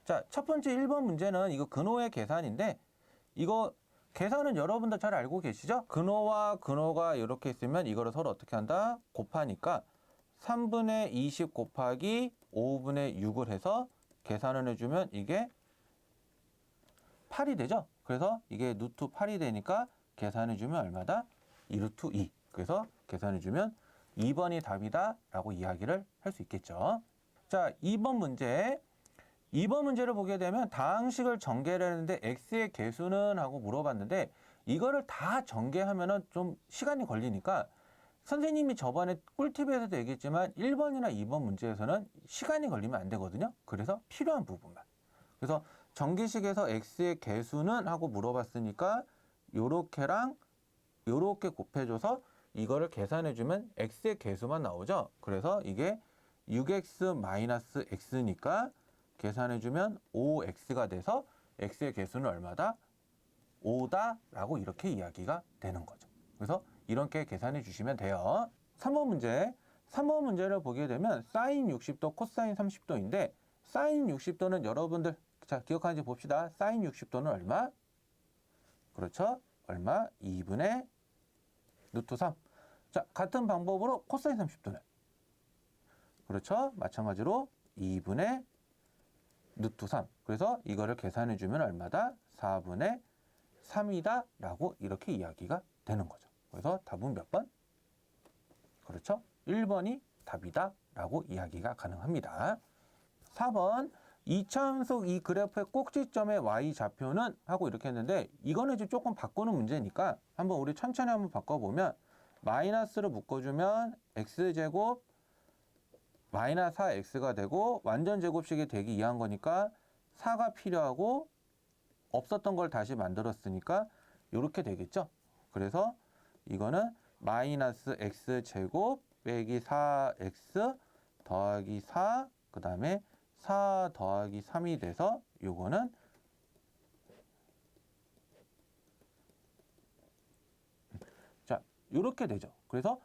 자, 첫 번째 1번 문제는 이거 근호의 계산인데 이거 계산은 여러분들 잘 알고 계시죠? 근호와 근호가 이렇게 있으면 이거를 서로 어떻게 한다? 곱하니까 3분의 20 곱하기 5분의 6을 해서 계산을 해주면 이게 8이 되죠? 그래서 이게 루트 8이 되니까 계산해주면 얼마다? 2 루트 2. 그래서 계산해주면 2번이 답이다 라고 이야기를 할 수 있겠죠. 자, 2번 문제. 2번 문제를 보게 되면 다항식을 전개를 했는데 x의 개수는 하고 물어봤는데 이거를 다 전개하면은 좀 시간이 걸리니까 선생님이 저번에 꿀팁에서도 얘기했지만 1번이나 2번 문제에서는 시간이 걸리면 안 되거든요. 그래서 필요한 부분만. 그래서 전기식에서 x의 개수는 하고 물어봤으니까 요렇게랑 요렇게 곱해줘서 이거를 계산해주면 x의 개수만 나오죠. 그래서 이게 6x-x니까 계산해주면 5x가 돼서 x의 개수는 얼마다? 5다 라고 이렇게 이야기가 되는 거죠. 그래서 이렇게 계산해 주시면 돼요. 3번 문제. 3번 문제를 보게 되면 사인 60도, 코사인 30도인데 사인 60도는 여러분들 자 기억하는지 봅시다. 사인 60도는 얼마? 그렇죠. 얼마? 2분의 루트 3. 자, 같은 방법으로 코사인 30도는 그렇죠. 마찬가지로 2분의 루트 3. 그래서 이거를 계산해 주면 얼마다? 4분의 3이다 라고 이렇게 이야기가 되는 거죠. 그래서 답은 몇 번? 그렇죠. 1번이 답이다 라고 이야기가 가능합니다. 4번 이차함수 이 그래프의 꼭지점의 y좌표는 하고 이렇게 했는데 이거는 이제 조금 바꾸는 문제니까 한번 우리 천천히 한번 바꿔보면 마이너스를 묶어주면 x제곱 마이너스 4x가 되고 완전 제곱식이 되기 위한 거니까 4가 필요하고 없었던 걸 다시 만들었으니까 이렇게 되겠죠. 그래서 이거는 마이너스 x제곱 빼기 4x 더하기 4 그 다음에 4 더하기 3이 돼서 요거는 자 요렇게 되죠. 그래서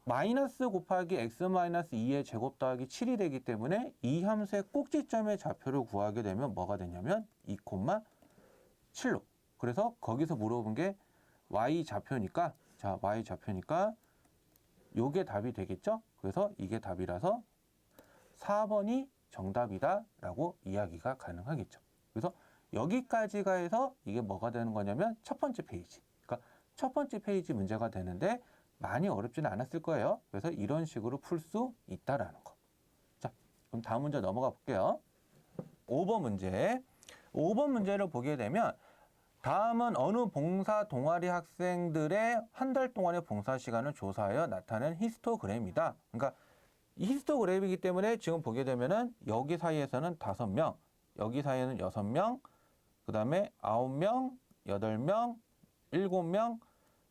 마이너스 곱하기 x 마이너스 2의 제곱 더하기 7이 되기 때문에 이 함수의 꼭지점의 좌표를 구하게 되면 뭐가 되냐면 2,7로. 그래서 거기서 물어본 게 y좌표니까 자 y좌표니까 요게 답이 되겠죠. 그래서 이게 답이라서 4번이 정답이다 라고 이야기가 가능하겠죠. 그래서 여기까지가 해서 이게 뭐가 되는 거냐면 첫 번째 페이지. 그러니까 첫 번째 페이지 문제가 되는데 많이 어렵지는 않았을 거예요. 그래서 이런 식으로 풀 수 있다라는 거. 자, 그럼 다음 문제 넘어가 볼게요. 5번 문제. 5번 문제를 보게 되면 다음은 어느 봉사 동아리 학생들의 한 달 동안의 봉사 시간을 조사하여 나타낸 히스토그램이다. 그러니까 이 히스토그램이기 때문에 지금 보게 되면은 여기 사이에서는 5명, 여기 사이에는 6명, 그 다음에 9명, 8명, 7명,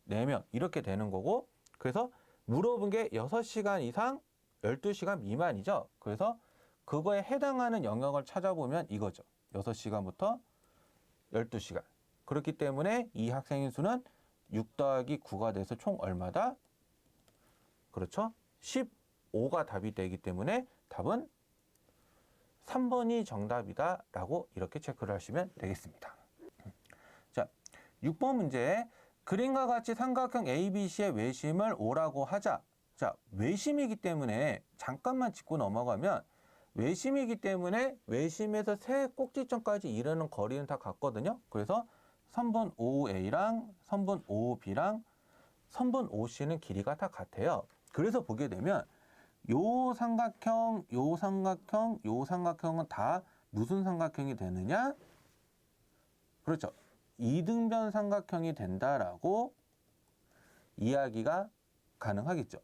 4명 이렇게 되는 거고 그래서 물어본 게 6시간 이상 12시간 미만이죠. 그래서 그거에 해당하는 영역을 찾아보면 이거죠. 6시간부터 12시간. 그렇기 때문에 이 학생의 수는 6 더하기 9가 돼서 총 얼마다? 그렇죠. 15가 답이 되기 때문에 답은 3번이 정답이다 라고 이렇게 체크를 하시면 되겠습니다. 자, 6번 문제. 그림과 같이 삼각형 ABC의 외심을 O라고 하자. 자, 외심이기 때문에 잠깐만 짚고 넘어가면 외심이기 때문에 외심에서 세 꼭지점까지 이르는 거리는 다 같거든요. 그래서 선분 OA랑 선분 OB랑 선분 OC는 길이가 다 같아요. 그래서 보게 되면 요 삼각형, 요 삼각형, 요 삼각형은 다 무슨 삼각형이 되느냐? 그렇죠. 이등변 삼각형이 된다라고 이야기가 가능하겠죠.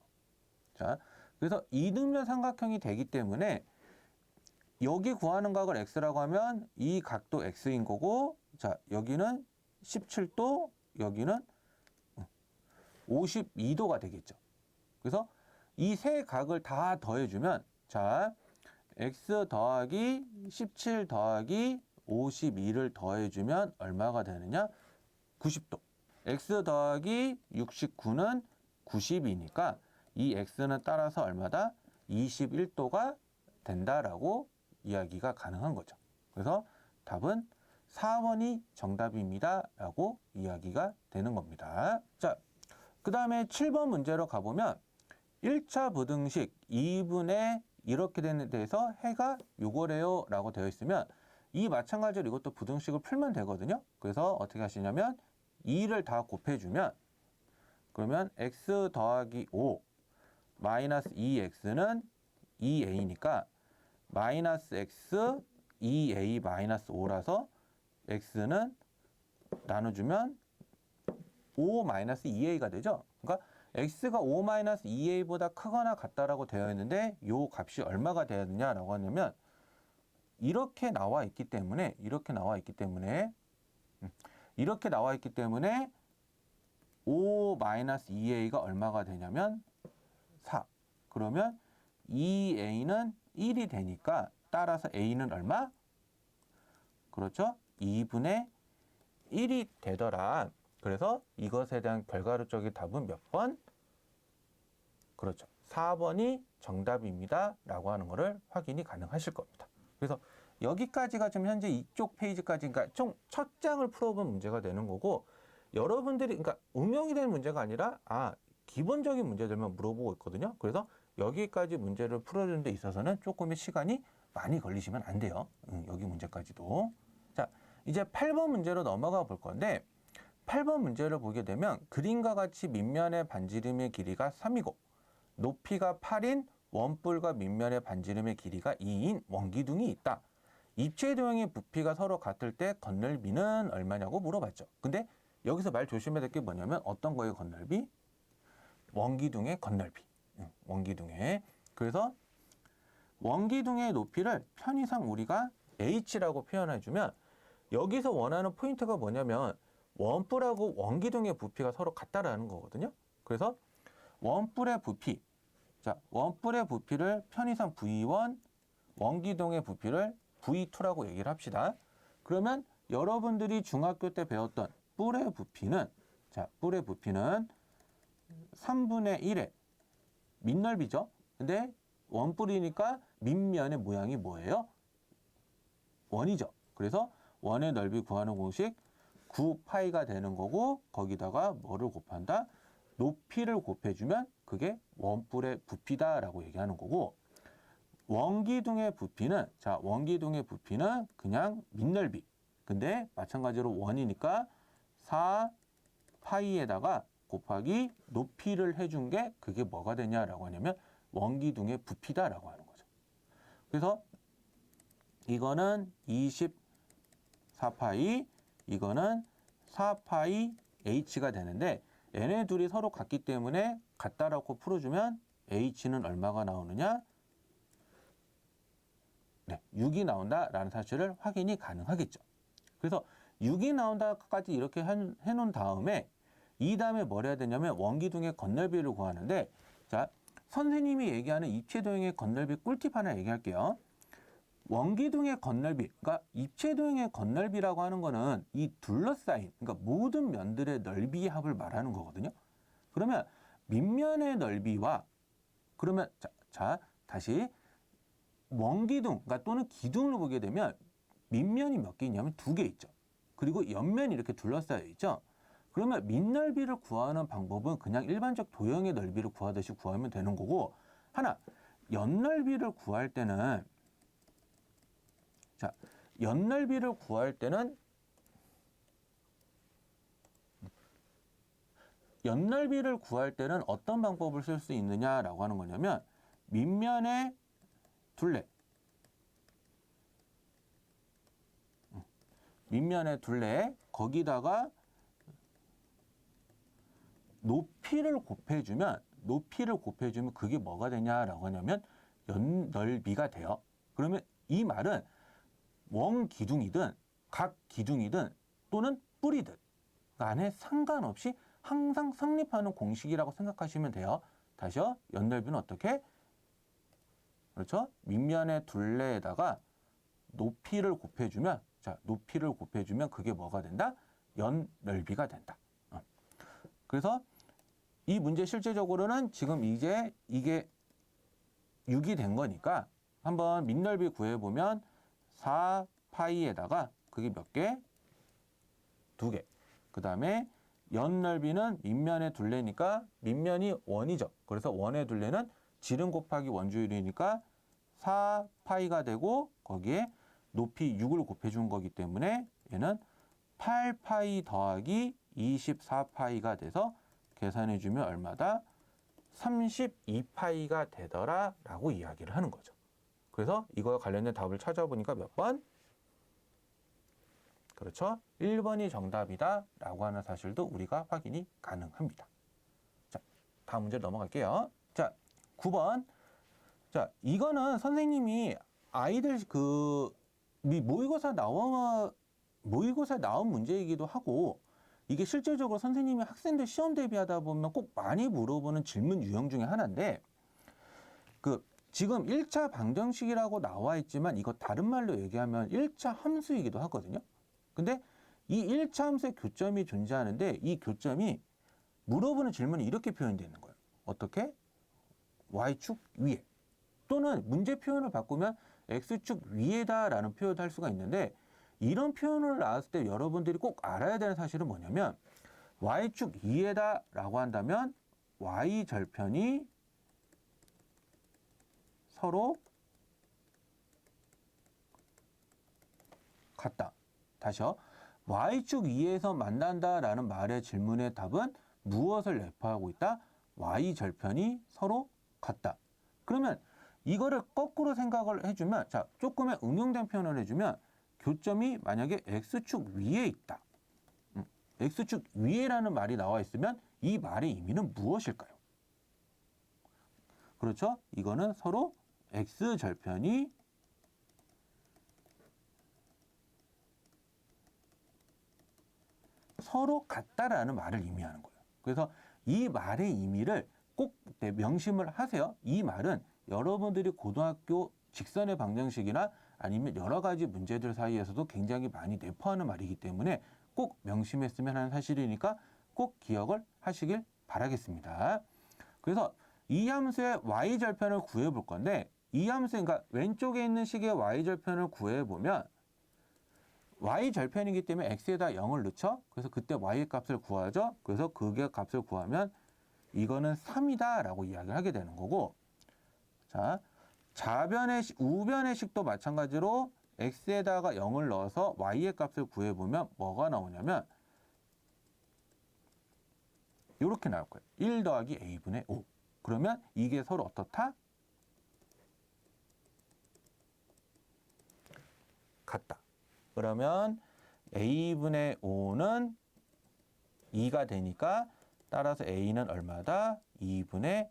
자, 그래서 이등변 삼각형이 되기 때문에 여기 구하는 각을 x라고 하면 이 각도 x인 거고, 자, 여기는 17도, 여기는 52도가 되겠죠. 그래서 이 세 각을 다 더해주면, 자, x 더하기 17 더하기 52를 더해주면 얼마가 되느냐? 90도. x 더하기 69는 90이니까 이 x는 따라서 얼마다? 21도가 된다라고 이야기가 가능한 거죠. 그래서 답은 4번이 정답입니다. 라고 이야기가 되는 겁니다. 자, 그 다음에 7번 문제로 가보면 1차 부등식 2분의 이렇게 되는 데서 해가 요거래요 라고 되어 있으면 이 마찬가지로 이것도 부등식을 풀면 되거든요. 그래서 어떻게 하시냐면 2를 다 곱해주면 그러면 x 더하기 5 마이너스 2x는 2a니까 마이너스 x 2a 마이너스 5라서 x는 나눠주면 5 마이너스 2a가 되죠. 그러니까 x가 5 마이너스 2a보다 크거나 같다라고 되어 있는데 요 값이 얼마가 되어야 되냐라고 하냐면 이렇게 나와 있기 때문에 5 마이너스 2a가 얼마가 되냐면 4. 그러면 2a는 1이 되니까 따라서 a는 얼마? 그렇죠? 2분의 1이 되더라. 그래서 이것에 대한 결과론적인 답은 몇 번? 그렇죠. 4번이 정답입니다. 라고 하는 것을 확인이 가능하실 겁니다. 그래서 여기까지가 지금 현재 이쪽 페이지까지, 그러니까 총 첫 장을 풀어본 문제가 되는 거고, 여러분들이, 그러니까 응용이 되는 문제가 아니라, 기본적인 문제들만 물어보고 있거든요. 그래서 여기까지 문제를 풀어주는 데 있어서는 조금의 시간이 많이 걸리시면 안 돼요. 여기 문제까지도. 자, 이제 8번 문제로 넘어가 볼 건데, 8번 문제를 보게 되면 그림과 같이 밑면의 반지름의 길이가 3이고 높이가 8인 원뿔과 밑면의 반지름의 길이가 2인 원기둥이 있다. 입체 도형의 부피가 서로 같을 때 건널비는 얼마냐고 물어봤죠. 근데 여기서 말 조심해야 될 게 뭐냐면 어떤 거의 건널비? 원기둥의 건널비. 원기둥의. 그래서 원기둥의 높이를 편의상 우리가 h라고 표현해주면 여기서 원하는 포인트가 뭐냐면 원뿔하고 원기둥의 부피가 서로 같다라는 거거든요. 그래서 원뿔의 부피, 자, 원뿔의 부피를 편의상 V1, 원기둥의 부피를 V2라고 얘기를 합시다. 그러면 여러분들이 중학교 때 배웠던 뿔의 부피는, 자, 뿔의 부피는 3분의 1의 밑넓이죠. 근데 원뿔이니까 밑면의 모양이 뭐예요? 원이죠. 그래서 원의 넓이 구하는 공식 9파이가 되는 거고 거기다가 뭐를 곱한다? 높이를 곱해주면 그게 원뿔의 부피다라고 얘기하는 거고 원기둥의 부피는 자 원기둥의 부피는 그냥 밑넓이 근데 마찬가지로 원이니까 4파이에다가 곱하기 높이를 해준 게 그게 뭐가 되냐라고 하냐면 원기둥의 부피다라고 하는 거죠. 그래서 이거는 24파이 이거는 4파이 h가 되는데 얘네 둘이 서로 같기 때문에 같다라고 풀어주면 h는 얼마가 나오느냐? 네, 6이 나온다라는 사실을 확인이 가능하겠죠. 그래서 6이 나온다까지 이렇게 해놓은 다음에 이 다음에 뭘 해야 되냐면 원기둥의 건널비를 구하는데 자 선생님이 얘기하는 입체도형의 건널비 꿀팁 하나 얘기할게요. 원기둥의 건널비, 그러니까 입체도형의 건널비라고 하는 거는 이 둘러싸인, 그러니까 모든 면들의 넓이의 합을 말하는 거거든요. 그러면 밑면의 넓이와 그러면 자 다시 원기둥, 그러니까 또는 기둥을 보게 되면 밑면이 몇 개 있냐면 2개 있죠. 그리고 옆면이 이렇게 둘러싸여 있죠. 그러면 밑넓이를 구하는 방법은 그냥 일반적 도형의 넓이를 구하듯이 구하면 되는 거고 하나, 옆넓이를 구할 때는 자, 옆넓이를 구할 때는 어떤 방법을 쓸 수 있느냐라고 하는 거냐면 밑면의 둘레 거기다가 높이를 곱해주면 그게 뭐가 되냐라고 하냐면 옆넓이가 돼요. 그러면 이 말은 원기둥이든 각기둥이든 또는 뿔이든 간에 상관없이 항상 성립하는 공식이라고 생각하시면 돼요. 다시요. 옆넓이는 어떻게? 그렇죠? 밑면의 둘레에다가 높이를 곱해주면 그게 뭐가 된다? 옆넓이가 된다. 그래서 이 문제 실제적으로는 지금 이제 이게 6이 된 거니까 한번 밑넓이 구해보면 4파이 파이에다가 그게 몇 개? 2개. 그 다음에 연 넓이는 밑면의 둘레니까 밑면이 원이죠. 그래서 원의 둘레는 지름 곱하기 원주율이니까 4파이가 되고 거기에 높이 6을 곱해준 거기 때문에 얘는 8파이 더하기 24파이가 돼서 계산해주면 얼마다? 32파이가 되더라 라고 이야기를 하는 거죠. 그래서 이거와 관련된 답을 찾아보니까 몇 번? 그렇죠? 1번이 정답이다 라고 하는 사실도 우리가 확인이 가능합니다. 자, 다음 문제 넘어갈게요. 자, 9번. 자, 이거는 선생님이 아이들 모의고사에 나온 문제이기도 하고 이게 실제적으로 선생님이 학생들 시험 대비하다 보면 꼭 많이 물어보는 질문 유형 중에 하나인데 지금 1차 방정식이라고 나와 있지만 이거 다른 말로 얘기하면 1차 함수이기도 하거든요. 근데 이 1차 함수의 교점이 존재하는데 이 교점이 물어보는 질문이 이렇게 표현되어 있는 거예요. 어떻게? y축 위에. 또는 문제 표현을 바꾸면 x축 위에다 라는 표현을 할 수가 있는데 이런 표현을 나왔을 때 여러분들이 꼭 알아야 되는 사실은 뭐냐면 y축 위에다 라고 한다면 y절편이 서로 같다. 다시요. y축 위에서 만난다라는 말의 질문의 답은 무엇을 내포하고 있다? y절편이 서로 같다. 그러면 이거를 거꾸로 생각을 해주면 자, 조금의 응용된 표현을 해주면 교점이 만약에 x축 위에 있다. x축 위에라는 말이 나와 있으면 이 말의 의미는 무엇일까요? 그렇죠? 이거는 서로 x절편이 서로 같다라는 말을 의미하는 거예요. 그래서 이 말의 의미를 꼭 명심을 하세요. 이 말은 여러분들이 고등학교 직선의 방정식이나 아니면 여러 가지 문제들 사이에서도 굉장히 많이 내포하는 말이기 때문에 꼭 명심했으면 하는 사실이니까 꼭 기억을 하시길 바라겠습니다. 그래서 이 함수의 y절편을 구해볼 건데 이 함수, 그러니까 왼쪽에 있는 식의 y절편을 구해보면 y절편이기 때문에 x에다 0을 넣죠. 그래서 그때 y의 값을 구하죠. 그래서 그게 값을 구하면 이거는 3이다 라고 이야기를 하게 되는 거고, 자, 우변의 식도 마찬가지로 x에다가 0을 넣어서 y의 값을 구해보면 뭐가 나오냐면 이렇게 나올 거예요. 1 더하기 a분의 5. 그러면 이게 서로 어떻다? 같다. 그러면 a분의 5는 2가 되니까 따라서 a는 얼마다? 2분의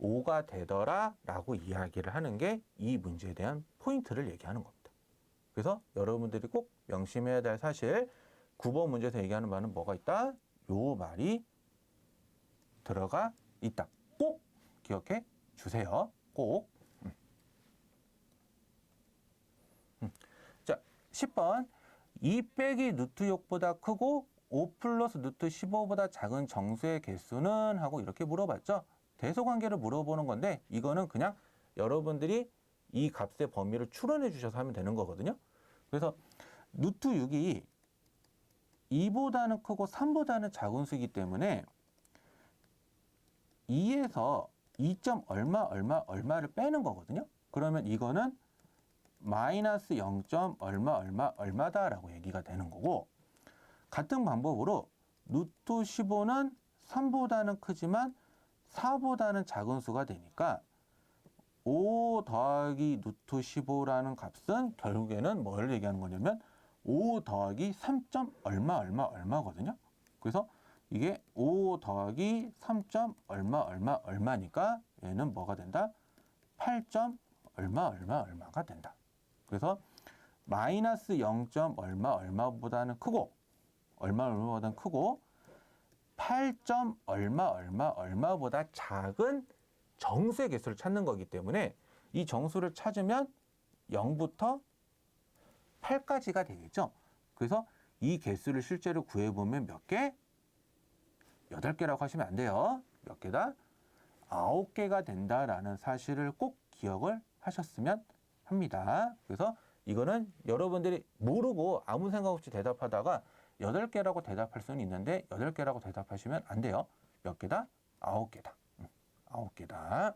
5가 되더라 라고 이야기를 하는 게 이 문제에 대한 포인트를 얘기하는 겁니다. 그래서 여러분들이 꼭 명심해야 될 사실 9번 문제에서 얘기하는 말은 뭐가 있다? 요 말이 들어가 있다. 꼭 기억해 주세요. 꼭. 자, 10번 2 빼기 루트 6보다 크고 5 플러스 루트 15보다 작은 정수의 개수는? 하고 이렇게 물어봤죠. 대소관계를 물어보는 건데 이거는 그냥 여러분들이 이 값의 범위를 추론해 주셔서 하면 되는 거거든요. 그래서 루트 6이 2보다는 크고 3보다는 작은 수이기 때문에 2에서 2점 얼마를 빼는 거거든요. 그러면 이거는 마이너스 0. 얼마다라고 얘기가 되는 거고, 같은 방법으로 루트 15는 3보다는 크지만 4보다는 작은 수가 되니까 5 더하기 루트 15라는 값은 결국에는 뭘 얘기하는 거냐면 5 더하기 3점 얼마거든요. 그래서 이게 5 더하기 3점 얼마니까 얘는 뭐가 된다? 8점 얼마가 된다. 그래서 마이너스 0. 얼마보다는 크고 얼마보다는 크고 8점 얼마보다 작은 정수의 개수를 찾는 거기 때문에 이 정수를 찾으면 0부터 8까지가 되겠죠. 그래서 이 개수를 실제로 구해보면 몇 개? 8개라고 하시면 안 돼요. 몇 개다? 9개가 된다라는 사실을 꼭 기억을 하셨으면 합니다. 그래서 이거는 여러분들이 모르고 아무 생각 없이 대답하다가 8개라고 대답할 수는 있는데 8개라고 대답하시면 안 돼요. 몇 개다? 9개다. 9개다.